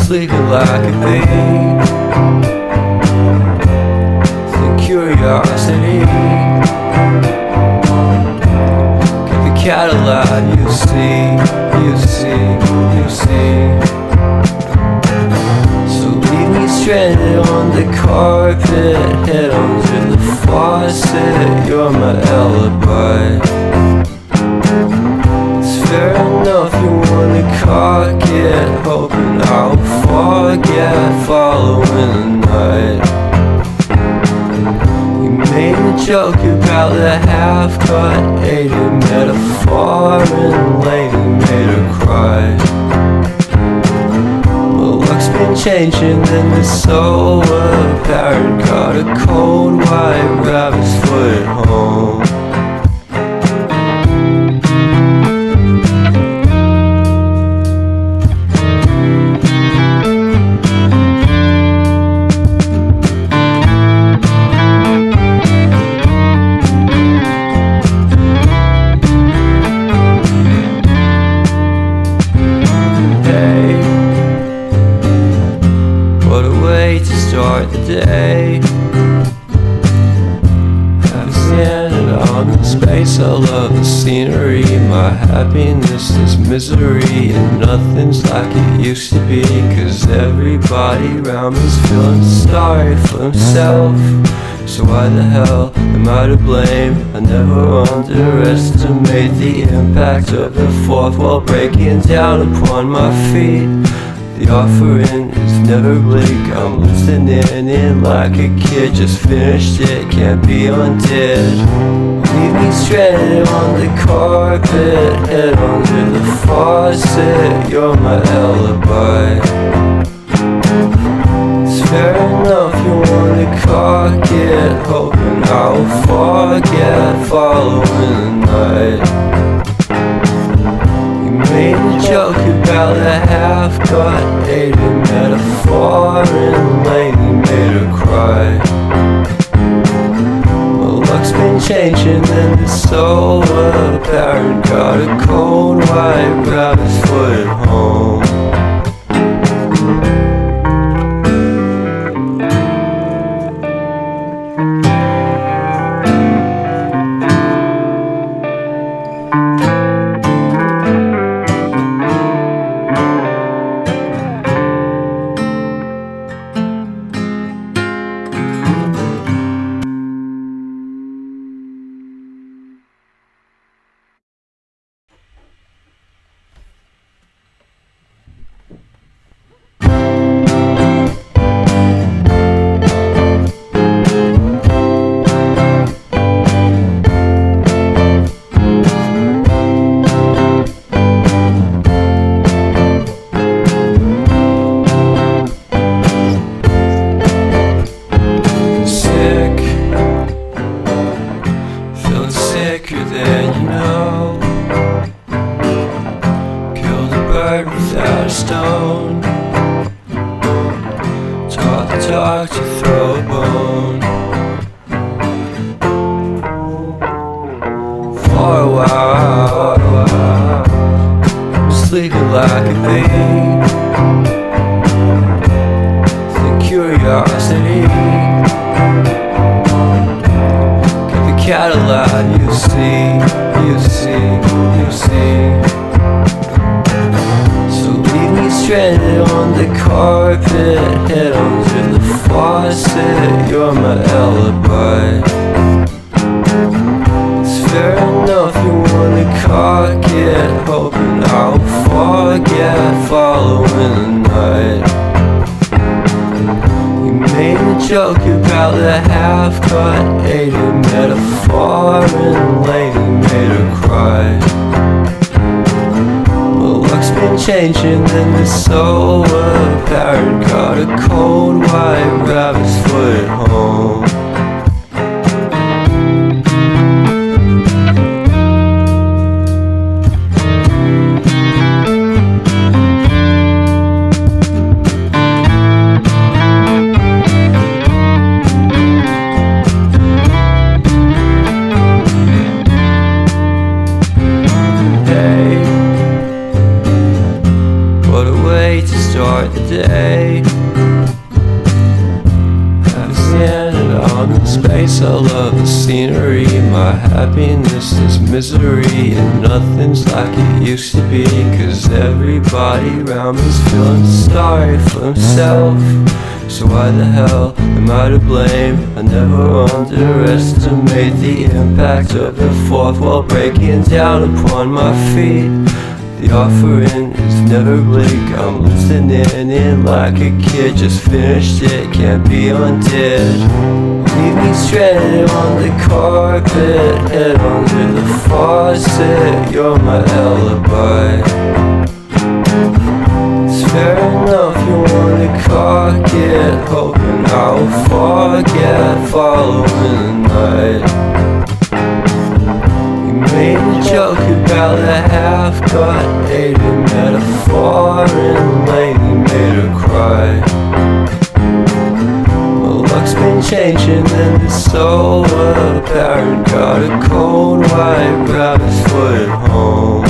sleeping like a bee. The curiosity, give the cat a light. You see, you see, you see. So leave me stranded on the carpet, head under the faucet. You're my alibi. Fair enough, you wanna cock it, hoping I'll forget, following the night. You made a joke about the half-cut, ate a metaphor, and lady made her cry. My luck's been changing, and it's so apparent. Got a cold white rabbit's foot at home. Start the day, have standing on in space. I love the scenery. My happiness is misery, and nothing's like it used to be. Cause everybody around me's feeling sorry for himself. So why the hell am I to blame? I never underestimate the impact of the fourth wall breaking down upon my feet. The offering is never bleak. I'm listening in like a kid. Just finished it, can't be undid. Leave me stranded on the carpet, head under the faucet. You're my alibi. It's fair enough, you wanna cock it, hoping I'll forget, following the night. Made a joke about the half-cut, ate a metaphor, and lady made her cry. My luck's been changing, and it's so apparent. Got a cold white rabbit's foot at home. Without a stone, taught the dog to throw a bone. For a while, I'm sleeping like a bee. The curiosity, give the cat a light. You see, you see, you see. Stranded on the carpet, head under the faucet. You're my alibi. It's fair enough, you wanna cock it, hoping I'll forget, following the night. You made a joke about the half-cut, ate a metaphor, and lady made her cry. Luck's been changing, and it's so apparent. Got a cold white rabbit's foot at home. to start the day. Stand on the space, I love the scenery. My happiness is misery, and nothing's like it used to be. Cause everybody around me's feeling sorry for himself. So why the hell am I to blame? I never underestimate the impact of the fourth wall breaking down upon my feet. The offering is never bleak. I'm listening in like a kid. Just finished it, can't be undid. Leave me stranded on the carpet, head under the faucet. You're my alibi. It's fair enough you wanna cock it, hoping I'll forget following the night. Made a joke about a half-cut hated metaphor and lately made her cry. My luck's been changing and it's so apparent. Got a cold white rabbit's foot at home.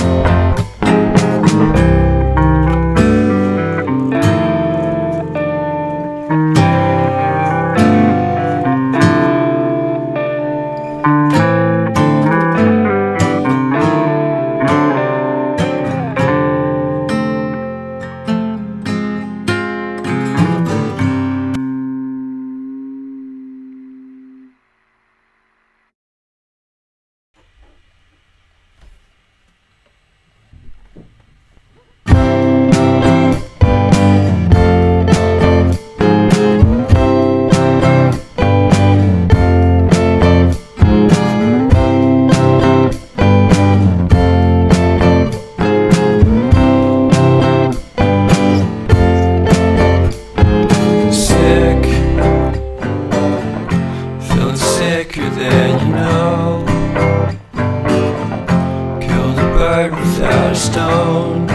Sicker than you know. Killed a bird without a stone.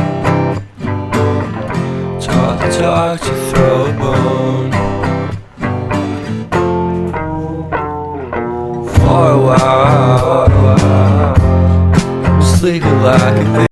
Taught the dog to throw a bone. For a while